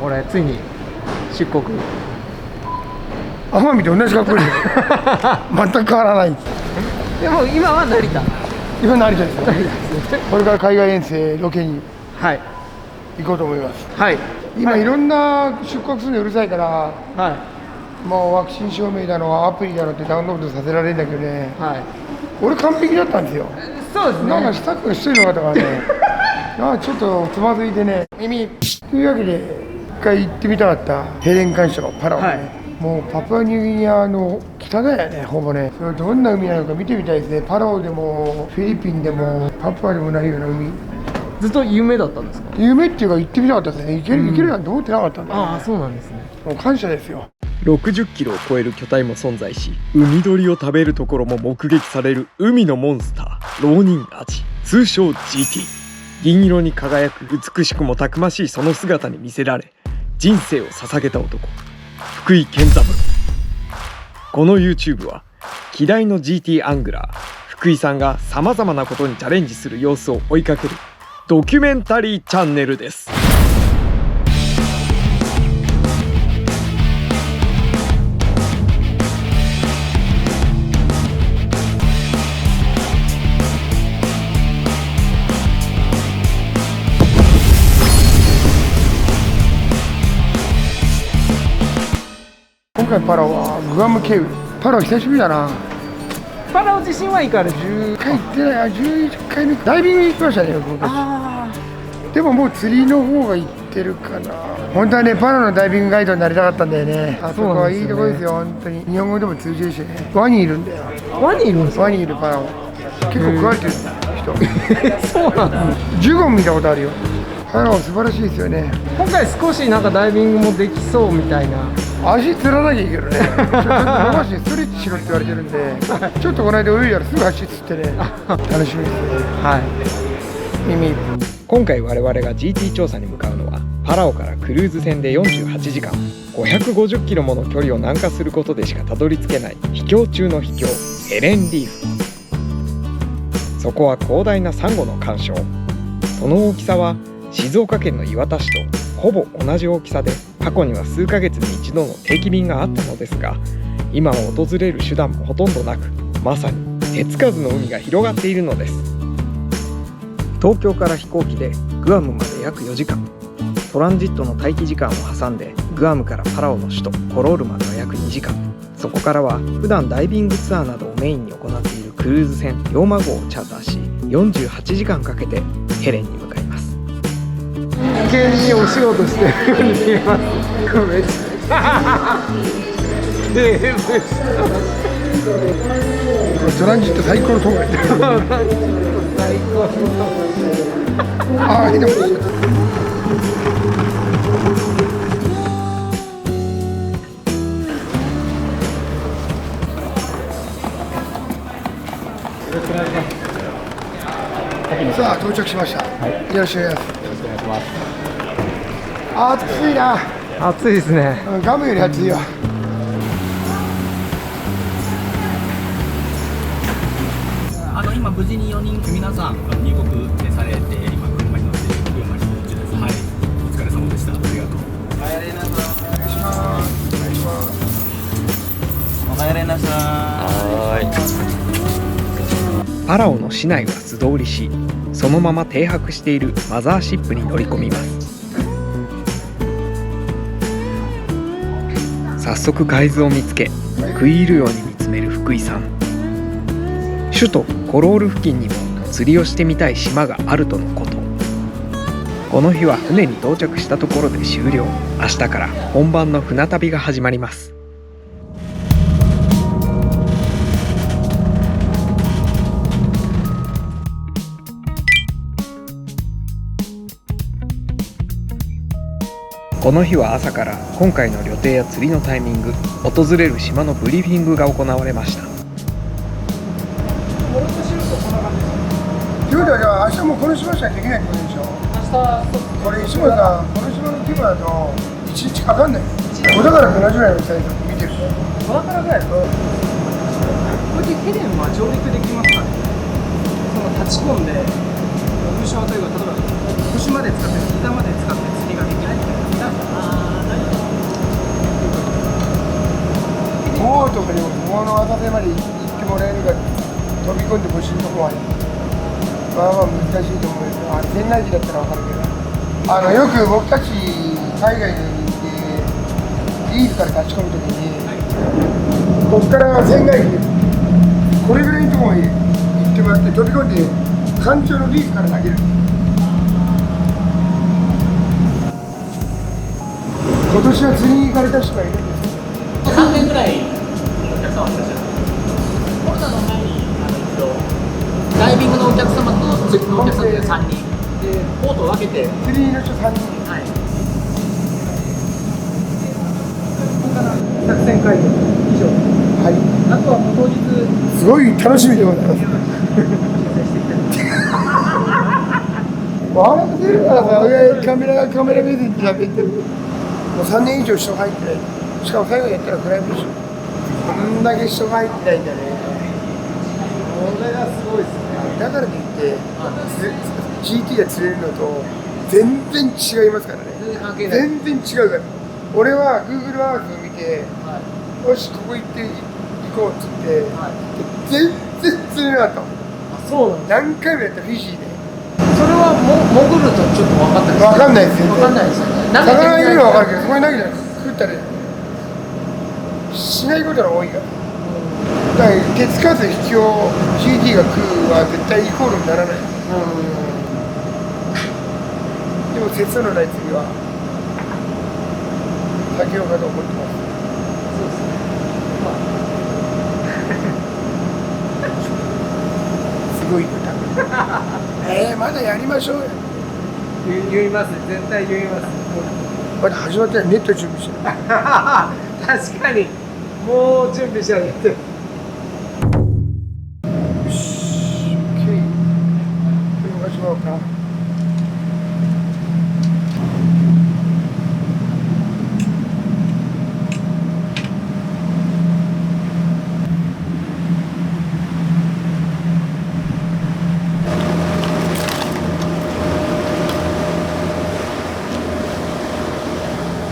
これついに出国。奄美と同じ格好ですよ。全く変わらない。でも今は成田。今成田ですよ。これから海外遠征ロケにはい行こうと思います。はい。今いろんな出国するのうるさいから、はもうワクチン証明だのアプリだのってダウンロードさせられるんだけどね、いはい。俺完璧だったんですよ。そうですね。なんかスタッフが一人の方がねなんかちょっとつまずいてね、耳というわけで一回行ってみたかったヘレン環礁パラオね、はいもうパプアニューギニアの北だよね、ほぼね。それどんな海なのか見てみたいですね。パラオでもフィリピンでもパプアでもないような海。ずっと夢だったんですか？夢っていうか行ってみたかったですね。行けるなんて思ってなかったんだよね、ああ、そうなんですね。もう感謝ですよ。60キロを超える巨体も存在し、海鳥を食べるところも目撃される海のモンスター、ロウニンアジ、通称 GT。 銀色に輝く美しくもたくましいその姿に魅せられ、人生を捧げた男、福井健三郎。この YouTube は希代の GT アングラー福井さんがさまざまなことにチャレンジする様子を追いかけるドキュメンタリーチャンネルです。今回パラオはグアム経由。パラオ久しぶりだな。パラオ自身は行かれる。1回行ってない。11回目ダイビング行きましたね、僕たち。あでももう釣りの方が行ってるかな。本当はね、パラオのダイビングガイドになりたかったんだよね。あそこはいいとこですよ、本当に。日本語でも通じるしね。ワニいるんだよ。あ、ワニいるんですか？ワニいるパラオ。結構食われてる人。そうなんです。ジュゴン見たことあるよ。パラオ素晴らしいですよね。今回少しなんかダイビングもできそうみたいな。足つらなきゃいいけどね。ちょっと伸ばしてストレッチしろって言われてるんで、ちょっとこの間泳いだらすぐ足つってね、楽しみですね。はい。耳。今回我々が GT 調査に向かうのは、パラオからクルーズ船で48時間550キロもの距離を南下することでしかたどり着けない秘境中の秘境、ヘレンリーフ。そこは広大なサンゴの環礁。その大きさは静岡県の磐田市とほぼ同じ大きさで、過去には数ヶ月に一度の定期便があったのですが、今は訪れる手段もほとんどなく、まさに手つかずの海が広がっているのです。東京から飛行機でグアムまで約4時間、トランジットの待機時間を挟んでグアムからパラオの首都コロールまでは約2時間。そこからは普段ダイビングツアーなどをメインに行っているクルーズ船龍馬号をチャーターし、48時間かけてヘレンに向かいます。真剣にお仕事してるように見えます。めっちゃトランジット最高のところ。最高。ああ、でもさあ到着しました。よろしくお願いします。暑いな。暑いですね。ガムより暑いわ。今無事に4人皆さん入国されて、今車に乗って群馬に到着です。はい、お疲れ様でした。ありがとう。お願いします。お願いします。お帰りなさい。パラオの市内は素通りし、そのまま停泊しているマザーシップに乗り込みます。早速海図を見つけ、食い入るように見つめる福井さん。首都コロール付近にも釣りをしてみたい島があるとのこと。この日は船に到着したところで終了。明日から本番の船旅が始まります。この日は朝から今回の旅程や釣りのタイミング、訪れる島のブリーフィングが行われました。ということはじゃあ明日もこの島しかできないってことでしょ。これ石本さん、この島の規模だと1日かかんない。小田原と同じぐらいのサイズ見てる。小田原ぐらい。これでヘレンは上陸できますかね。その立ち込んで、風車というか例えば腰まで使って膝まで使って釣りができないみたいな。この浅瀬まで行ってもらえるか飛び込んでほしいとこはねまあまあ難しいと思うんですよ。仙台時だったら分かるけどよく僕たち海外に行ってリーズから立ち込むときにここから仙台にこれぐらいのところまで行ってもらって飛び込んで干潮のリーズから投げる。今年は釣りに行かれた人がいるんですよ。3年ぐらいお客様いらっしゃる。コロナの前に一度ダイビングのお客様と釣りのお客様で3人でボートを分けて釣りの人3人。はい。作戦会議以上。はい。あとはもう当日すごい楽しみでございます。笑ってるからさ、カメラ目線で喋ってる。もう3年以上人が入ってない。しかも最後にやったらフライフィッシュ。こんだけ人が入ってないんだね。これがすごいですね。だからといって、GT が釣れるのと全然違いますからね。全然違うから。俺は Google Earth を見て、よし、ここ行こうっつって、全然釣れなかったもん。そうなんだ。何回もやったフィジーで。それは潜るとちょっと分かったりする。分かんないですよ。分かんないですよね。魚がいるのは分かるけど、そこに投げたら食ったりしないことが多いから。だから手つかず引きを GT が食うは絶対イコールにならない。でも節操のない釣りは先ほどかと思ってます。そうですね。すごい歌。まだやりましょうよ。言います。絶対言います。まだ始まってない。ネット準備してる。確かに。もう準備してあげて。よし、OK。動かしまおうか。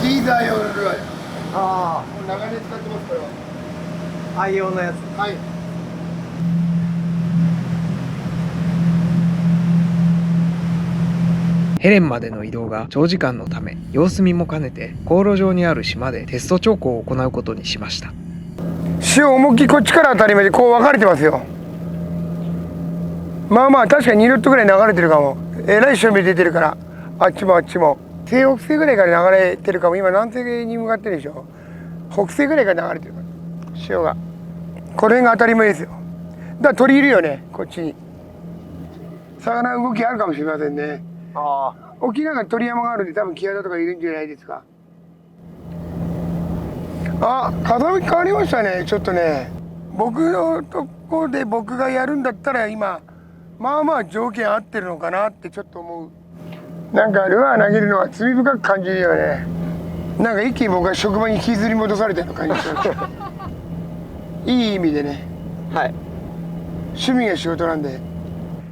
ティーザー用のルアー。あもう長年使ってますこれは。あ、愛用のやつ。はい。ヘレンまでの移動が長時間のため様子見も兼ねて航路上にある島でテスト釣果を行うことにしました。潮思いっきりこっちから当たり前でこう分かれてますよ。まあまあ確かに2ロットぐらい流れてるかも。えらい潮目出てるからあっちもあっちも西北西ぐらいから流れてるかも。今南西に向かってるでしょ。北西ぐらいから流れてるから潮がこれが当たり前ですよ。だから鳥いるよねこっちに。魚動きあるかもしれませんね。沖縄が鳥山があるんで多分キハダとかいるんじゃないですか。あ、風向き変わりましたね。ちょっとね僕のとこで僕がやるんだったら今まあまあ条件合ってるのかなってちょっと思う。なんかルアー投げるのは罪深く感じるよね。なんか一気に僕は職場に引きずり戻されたような感じしますいい意味でね。はい。趣味が仕事なんで。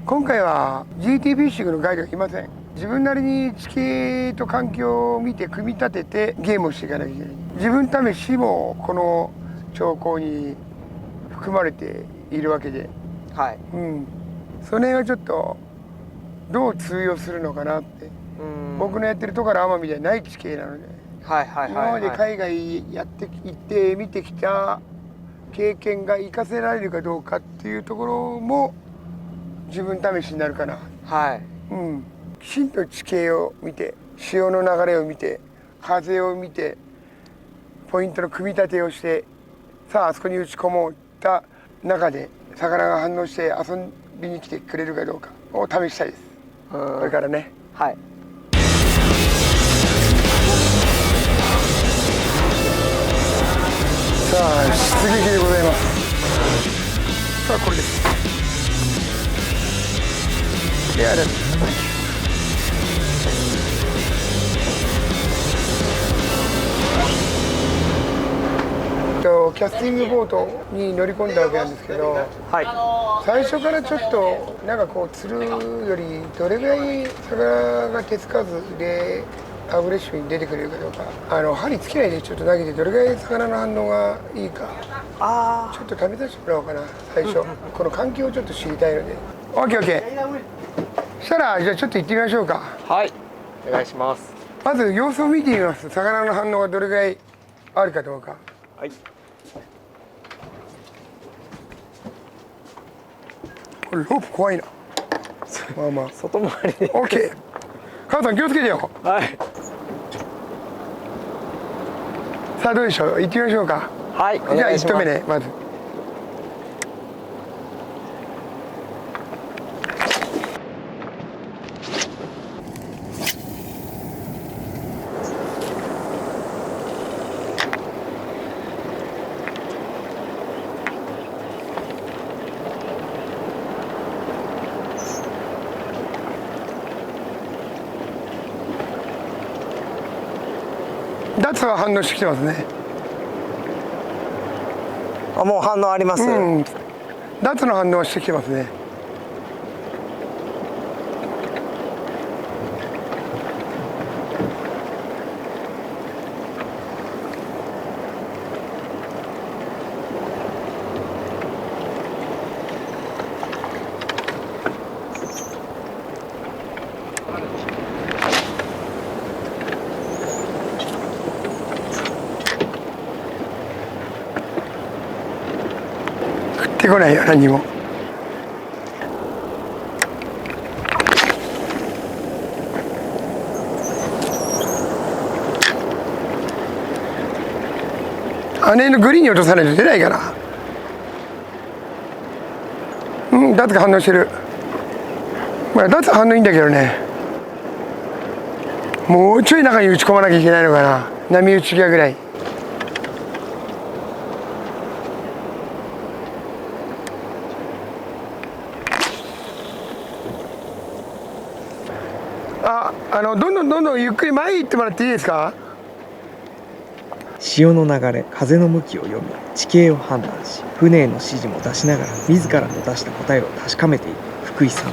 今回は GT フィッシングのガイドがいません。自分なりに地形と環境を見て組み立ててゲームをしていかなきゃいけない。自分試しもこの兆候に含まれているわけで、はい。その辺はちょっとどう通用するのかなって。僕のやってるところ奄美ではない地形なので、今まで海外やって行って見てきた経験が生かせられるかどうかっていうところも自分試しになるかな。きちんと地形を見て潮の流れを見て風を見てポイントの組み立てをして、さああそこに打ち込もうった中で魚が反応して遊びに来てくれるかどうかを試したいです。これからね。はい。さあ出撃でございます。さあこれです。レアです。キャスティングボートに乗り込んだわけなんですけど、最初からちょっとなんかこう釣るよりどれぐらい魚が手つかずでアグレッシブに出てくれるかどうか。針つけないでちょっと投げてどれぐらい魚の反応がいいかちょっと試させてもらおうかな最初、この環境をちょっと知りたいので。 OKOK。 そしたらじゃあちょっと行ってみましょうか。はい、お願いします。まず様子を見てみます。魚の反応がどれぐらいあるかどうか。はい。これロープ怖いな。まあまあ外回りで。オッケー。母さん気をつけてよ。はい。さあどうでしょう。行ってみましょうか。はい。じゃあ1投目ねまず。ダツは反応してきてますね。あ、もう反応あります。ダツの反応はしてきてますね。食ってこないよ何も。姉のグリーンに落とさないと出ないかな。ダツが反応してる。まあダツ反応いいんだけどね。もうちょい中に打ち込まなきゃいけないのかな。波打ち際ぐらい。どんどんゆっくり前に行ってもらっていいですか。潮の流れ、風の向きを読み、地形を判断し、船への指示も出しながら自らの出した答えを確かめている福井さん。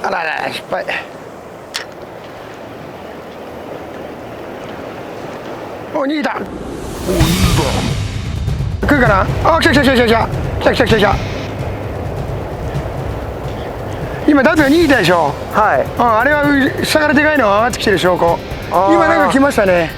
あらら失敗。お逃げた。来るかな。あ、来た来た来た来た来た来た来た来た。今ダツが逃げたでしょ。はい。あれは下からでかいのが上がってきてる証拠。今なんか来ましたね。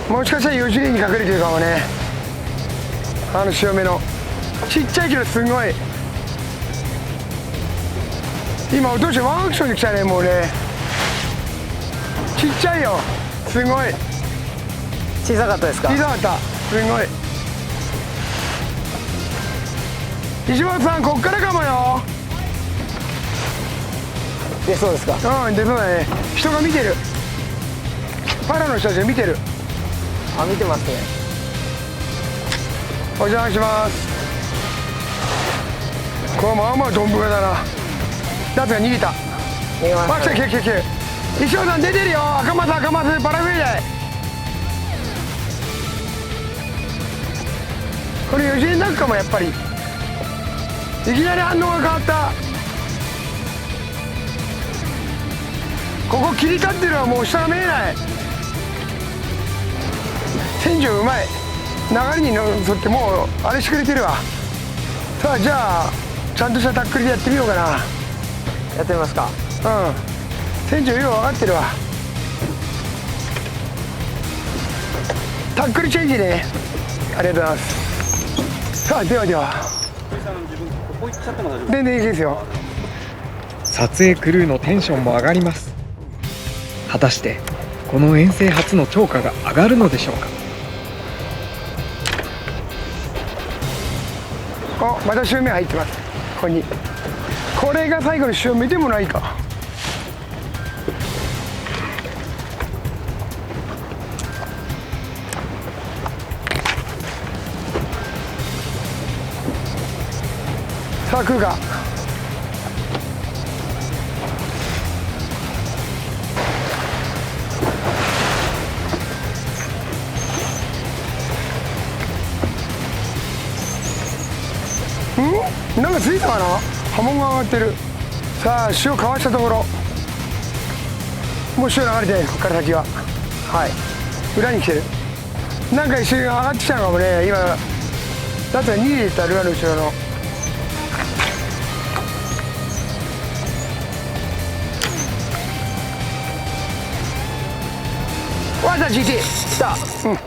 もしかしたら4次元に隠れてるかもね。潮目のちっちゃいけどすごい。今落としてワンアクションで来たね。もうねちっちゃいよ。すごい小さかったですか。小さかった。すごい。石本さんこっからかもよ。出そうですか。出そうだね。人が見てる。パラの人たちが見てる。あ、見てますね。お邪魔します。これまあまあドンブラだな。ダツが逃げた。逃げました、ね。来た来た来た来た。石尾さん出てるよ。赤松赤松パラフェイダイ。これ4次元ダックかもやっぱり。いきなり反応が変わった。ここ切り立ってるのはもう下が見えない。船長うまい。流れに沿ってもうあれしてくれてるわ。さあじゃあちゃんとしたタックルでやってみようかな。やってみますか。船長よう分かってるわ。タックルチェンジね。ありがとうございます。さあではでは全然いいですよ。撮影クルーのテンションも上がります。果たしてこの遠征初の釣果が上がるのでしょうか。また潮目入ってます。ここにこれが最後の潮目でもないか。さあ来るか。なんかついたかな。波紋が上がってる。さあ潮かわしたところ、もう潮流れてない、ここから先は。はい、裏に来てる。なんか一瞬上がってきたのかもね。今だったら2位でいったルアーの後ろの。わざ GT 来た。うん。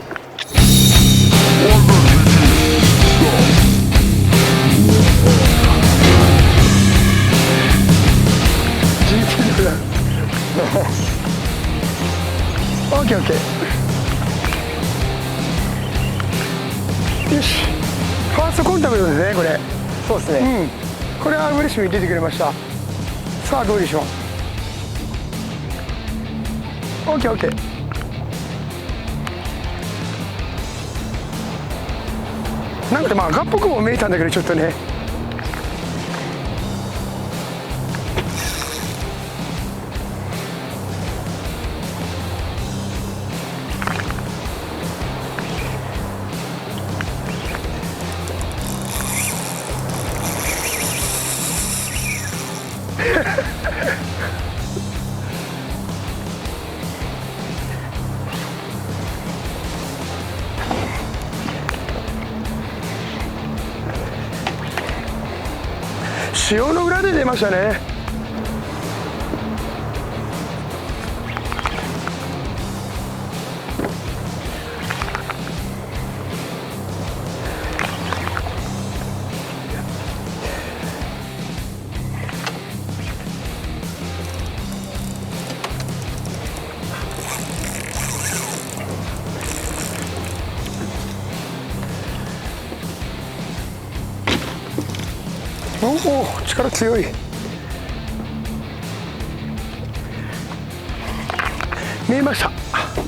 オッケーオッケー。よし、ファーストコンタクトですねこれ。そうですね。うん、これは嬉しみに出てくれました。さあどうでしょう。オッケーオッケー。なんかまあ赤っぽくも見えたんだけど、ちょっとね。潮の裏で出ましたね。おお、力強い。見えました。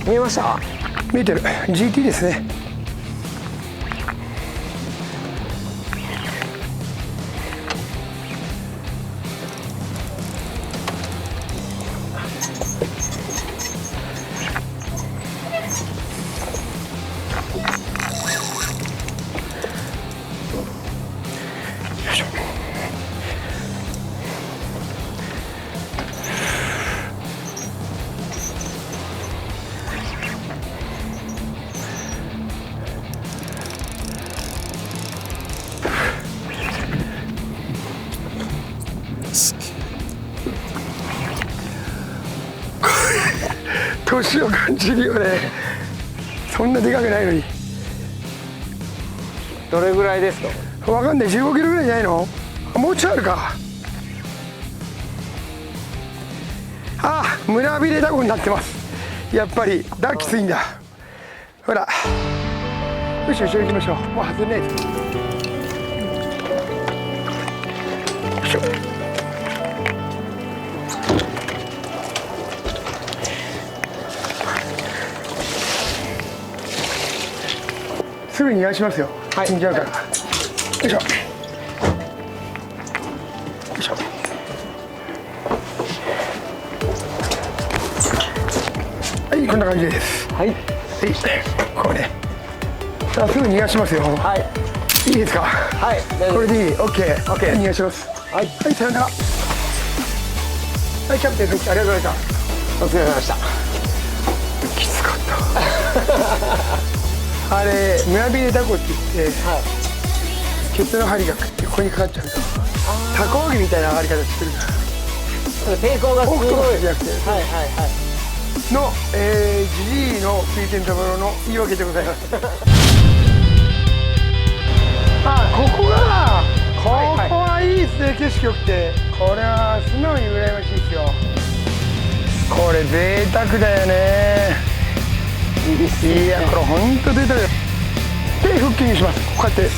見えました。見えてる。 GT ですね。年を感じるよね。そんなでかくないのに。どれぐらいですか。わかんない。15キロぐらいじゃないの。もうちょいあるか。ああ、胸びれダコになってます。やっぱりだきついんだ。ほら、よし後ろ行きましょう。もう外れないです。よいしょ。すぐ逃がしますよ。はい。死んじゃうから。よいしょ。よいしょ。はい、こんな感じです。はい。はい、こうね。さあすぐ逃がしますよ。はい。いいですか。はい。これでいい。オッケー。オッケー。逃がします。はい。はい、さよなら。はい、キャプテン、ありがとうございました。お疲れ様でした。きつかった。あれ、胸びれダコって言って、はい。ケツの針がここにかかっちゃうと。タコ揚げみたいな上がり方してるから。抵抗がすごい。オクトパスじゃなくて。はいはいはい。の、GG の吹いてるところの言い訳でございます。あ、ここはいいですね。景色良くて、これは素直に羨ましいですよ。これ贅沢だよね。いいですね。いや、これ本当贅沢だよ。で、フッキングします。こうやって。